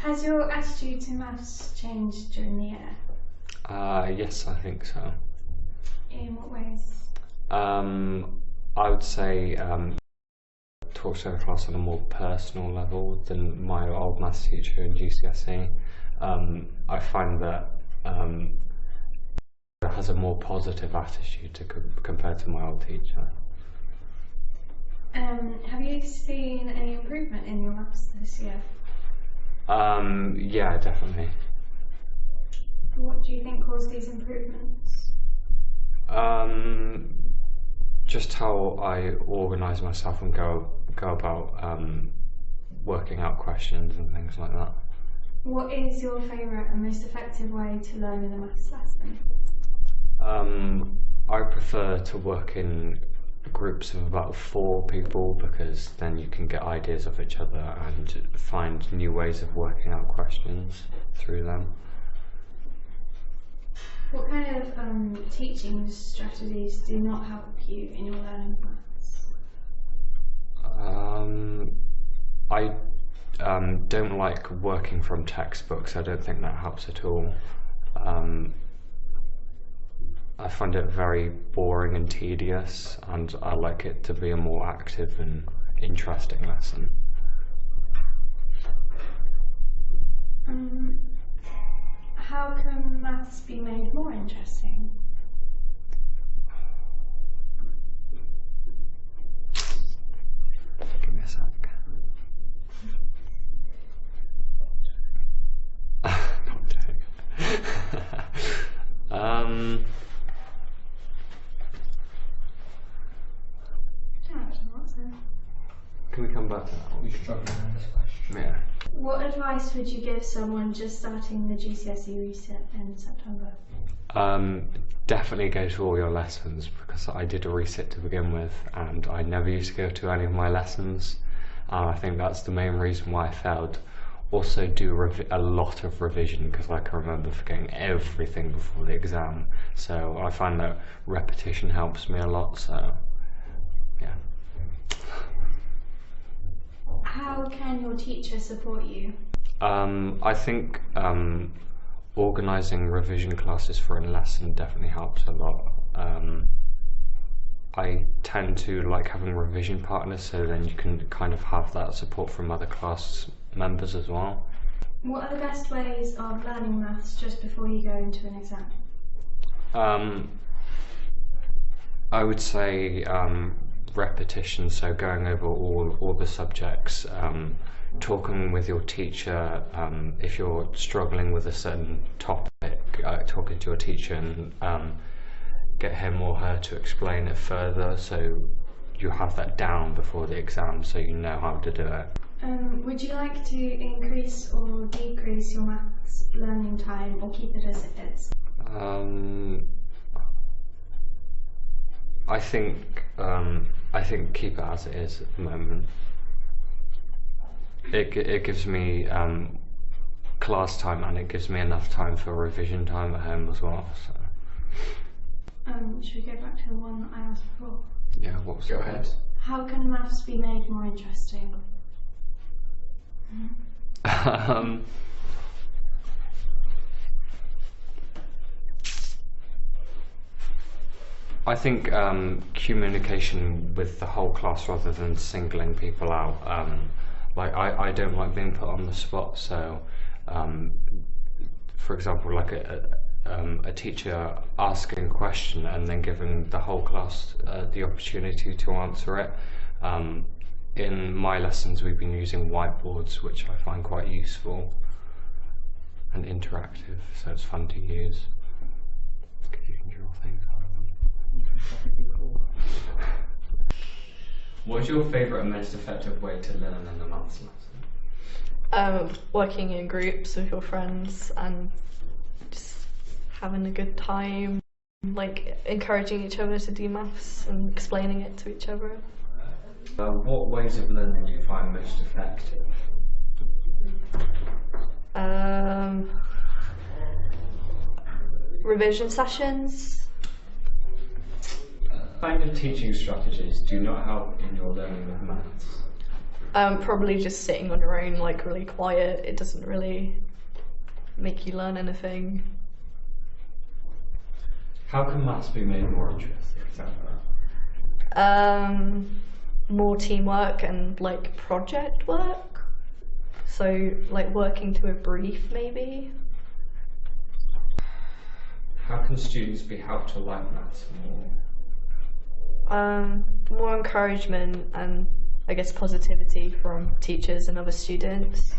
Has your attitude to maths changed during the year? Yes, I think so. In what ways? I would say talk to the class on a more personal level than my old maths teacher in GCSE. I find that it has a more positive attitude compared to my old teacher. Have you seen any improvement in your maths this year? Yeah, definitely. What do you think caused these improvements? Just how I organise myself and go about working out questions and things like that. What is your favourite and most effective way to learn in a maths lesson? I prefer to work in groups of about 4 people because then you can get ideas of each other and find new ways of working out questions through them. What kind of teaching strategies do not help you in your learning maths? I don't like working from textbooks. I don't think that helps at all. I find it very boring and tedious, and I like it to be a more active and interesting lesson. How can maths be made more interesting? Give me a sec. Not joking. Can we come back to that one? We struggle on this question. Yeah. What advice would you give someone just starting the GCSE reset in September? Definitely go to all your lessons, because I did a resit to begin with and I never used to go to any of my lessons. I think that's the main reason why I failed. Also do a lot of revision, because I can remember forgetting everything before the exam. So I find that repetition helps me a lot, so yeah. How can your teacher support you? I think organising revision classes for a lesson definitely helps a lot. I tend to like having revision partners, so then you can kind of have that support from other class members as well. What are the best ways of learning maths just before you go into an exam? I would say repetition, so going over all the subjects, talking with your teacher, if you're struggling with a certain topic, talking to your teacher and get him or her to explain it further, so you have that down before the exam, so you know how to do it. Would you like to increase or decrease your maths learning time, or keep it as it is? I think keep it as it is at the moment. It gives me class time, and it gives me enough time for revision time at home as well. So. Should we go back to the one that I asked before? Yeah, what was Go it? ahead. How can maths be made more interesting? I think communication with the whole class rather than singling people out. Like I don't like being put on the spot, so for example, like a teacher asking a question and then giving the whole class the opportunity to answer it. In my lessons we've been using whiteboards, which I find quite useful and interactive, so it's fun to use. You can draw things out of them. What's your favourite and most effective way to learn in a maths lesson? Working in groups with your friends and just having a good time, like encouraging each other to do maths and explaining it to each other. What ways of learning do you find most effective? Revision sessions. What kind of teaching strategies do not help in your learning of maths? Probably just sitting on your own, like really quiet. It doesn't really make you learn anything. How can maths be made more interesting? More teamwork and like project work. So like working to a brief maybe. How can students be helped to like maths more? More encouragement and I guess positivity from teachers and other students.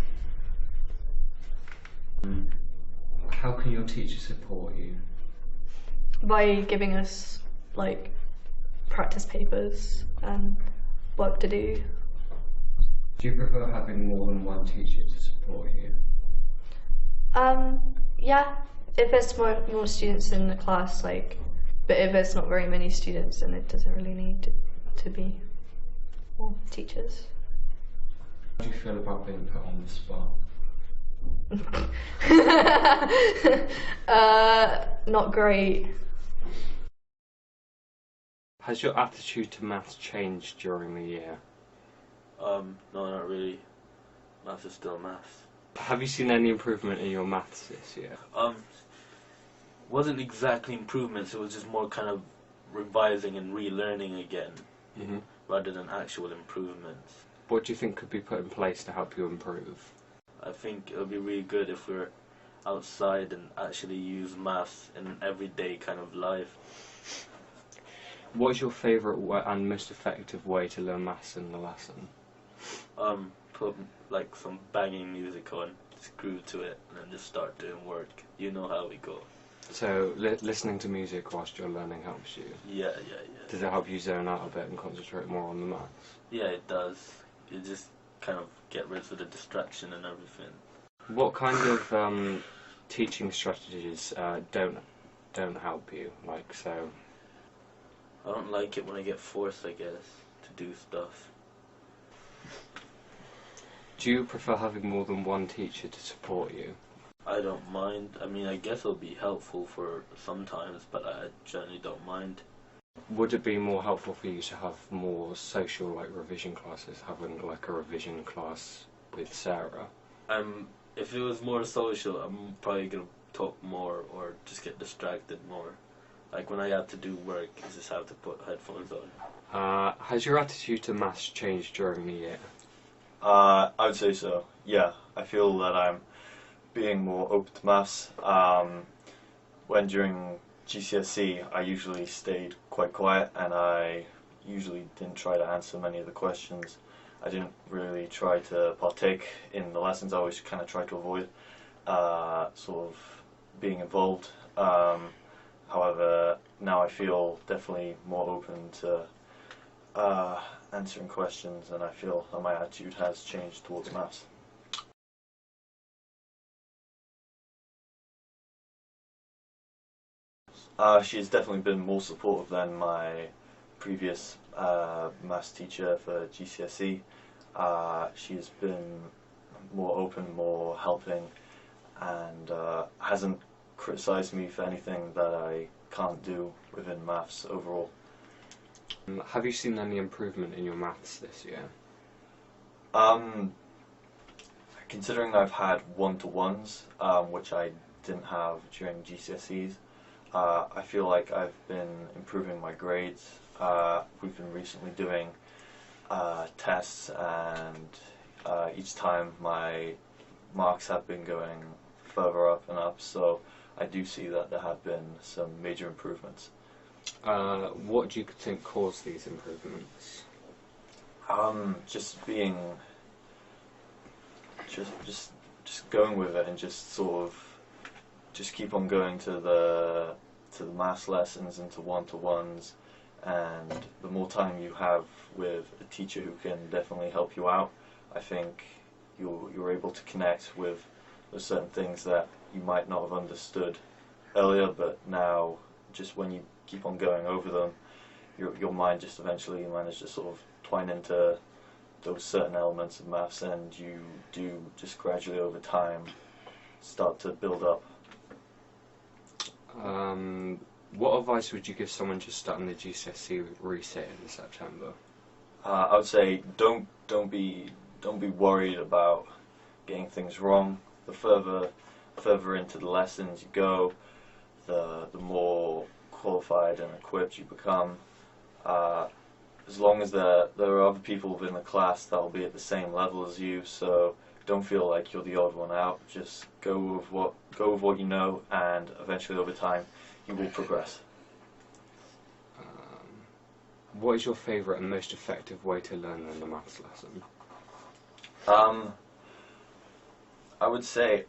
How can your teacher support you? By giving us like practice papers and work to do. Do you prefer having more than one teacher to support you? Yeah, if there's more students in the class, like, but if there's not very many students, then it doesn't really need to be more teachers. How do you feel about being put on the spot? Not great. Has your attitude to maths changed during the year? No, not really. Maths is still maths. Have you seen any improvement in your maths this year? Wasn't exactly improvements, it was just more kind of revising and relearning again, rather than actual improvements. What do you think could be put in place to help you improve? I think it would be really good if we're outside and actually use maths in everyday kind of life. What is your favourite and most effective way to learn maths in the lesson? Put like some banging music on, just groove to it, and then just start doing work. You know how we go. So, listening to music whilst you're learning helps you? Yeah. Does it help you zone out a bit and concentrate more on the maths? Yeah, it does. You just kind of get rid of the distraction and everything. What kind of teaching strategies don't help you? Like, so... I don't like it when I get forced, I guess, to do stuff. Do you prefer having more than one teacher to support you? I don't mind. I mean, I guess it'll be helpful for sometimes, but I generally don't mind. Would it be more helpful for you to have more social, like, revision classes, having, like, a revision class with Sarah? If it was more social, I'm probably going to talk more or just get distracted more. Like, when I have to do work, I just have to put headphones on. Has your attitude to maths changed during the year? I would say so, yeah. I feel that I'm being more open to maths. When during GCSE, I usually stayed quite quiet and I usually didn't try to answer many of the questions. I didn't really try to partake in the lessons. I always kind of tried to avoid sort of being involved. However, now I feel definitely more open to answering questions, and I feel that my attitude has changed towards maths. She's definitely been more supportive than my previous maths teacher for GCSE. She's been more open, more helping, and hasn't criticised me for anything that I can't do within maths overall. Have you seen any improvement in your maths this year? Considering I've had one-to-ones, which I didn't have during GCSEs, I feel like I've been improving my grades. We've been recently doing tests, and each time my marks have been going further up and up, so I do see that there have been some major improvements. What do you think caused these improvements? Just being, just going with it and just sort of, just keep on going to the maths lessons and to one-to-ones, and the more time you have with a teacher who can definitely help you out, I think you're able to connect with certain things that you might not have understood earlier, but now just when you keep on going over them, your mind just eventually manages to sort of twine into those certain elements of maths, and you do just gradually over time start to build up. What advice would you give someone just starting the GCSE resit in September? I would say don't be worried about getting things wrong. The further into the lessons you go, the more qualified and equipped you become. As long as there are other people within the class that will be at the same level as you, so don't feel like you're the odd one out. Just go with what you know, and eventually over time you will progress. What is your favourite and most effective way to learn in a maths lesson? I would say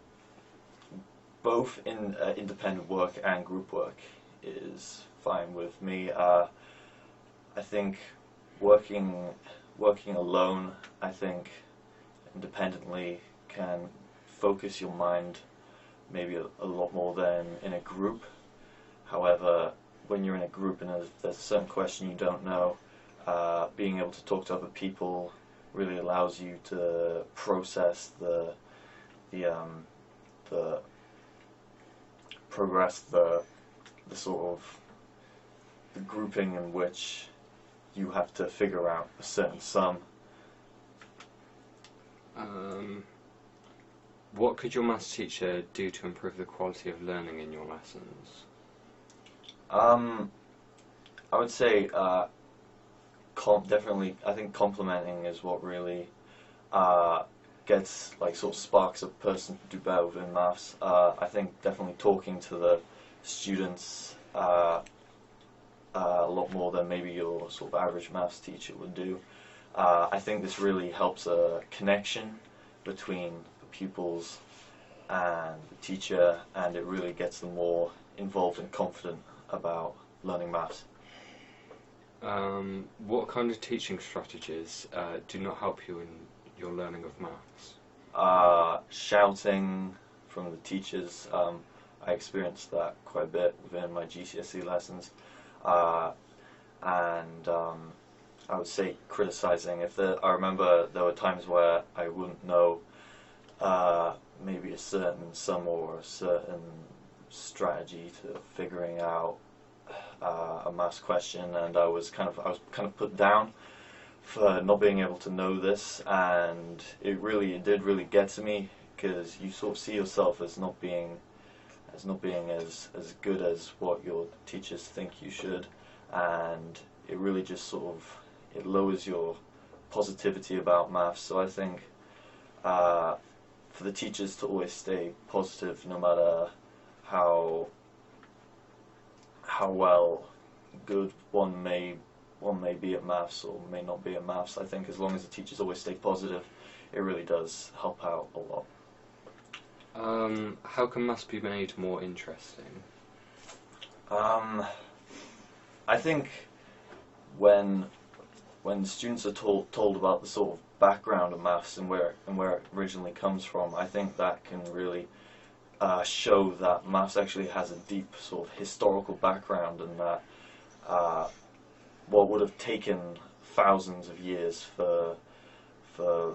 both in independent work and group work is fine with me. I think working alone, I think independently can focus your mind maybe a lot more than in a group. However, when you're in a group and there's a certain question you don't know, being able to talk to other people really allows you to process the sort of the grouping in which you have to figure out a certain sum. What could your maths teacher do to improve the quality of learning in your lessons? I would say definitely. I think complimenting is what really gets sort of sparks a person to do better within maths. I think definitely talking to the students a lot more than maybe your sort of average maths teacher would do. I think this really helps a connection between the pupils and the teacher, and it really gets them more involved and confident about learning maths. What kind of teaching strategies do not help you in your learning of maths? Shouting from the teachers. I experienced that quite a bit within my GCSE lessons, and I would say criticizing. I remember there were times where I wouldn't know maybe a certain sum or a certain strategy to figuring out a maths question, and I was kind of put down for not being able to know this, and it did really get to me, because you sort of see yourself as not being as good as what your teachers think you should, and it really just it lowers your positivity about maths. So I think for the teachers to always stay positive, no matter how good one may be at maths or may not be at maths. I think as long as the teachers always stay positive, it really does help out a lot. How can maths be made more interesting? I think when students are told about the sort of background of maths and where it originally comes from, I think that can really show that maths actually has a deep sort of historical background, and that what would have taken thousands of years for the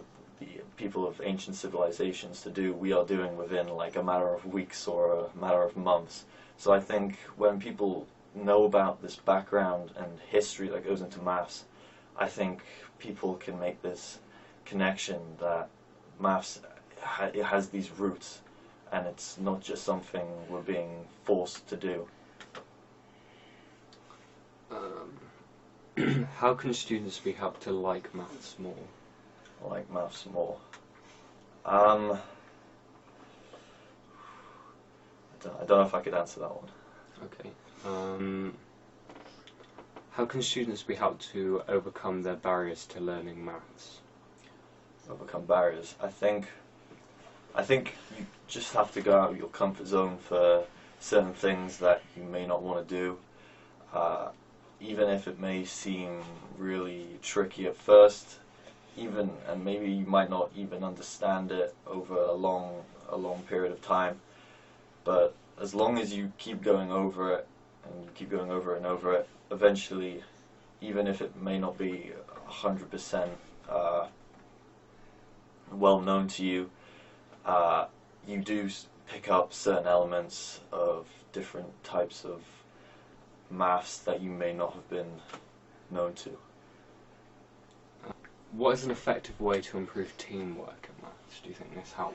people of ancient civilizations to do, we are doing within a matter of weeks or a matter of months. So I think when people know about this background and history that goes into maths, I think people can make this connection that maths it has these roots, and it's not just something we're being forced to do. How can students be helped to like maths more? Like maths more. I don't know if I could answer that one. Okay. How can students be helped to overcome their barriers to learning maths? Overcome barriers. I think you just have to go out of your comfort zone for certain things that you may not want to do. Even if it may seem really tricky at first, and maybe you might not even understand it over a long period of time, but as long as you keep going over it and you keep going over it and over it, eventually, even if it may not be 100% well known to you, you do pick up certain elements of different types of maths that you may not have been known to. What is an effective way to improve teamwork at maths? Do you think this helps?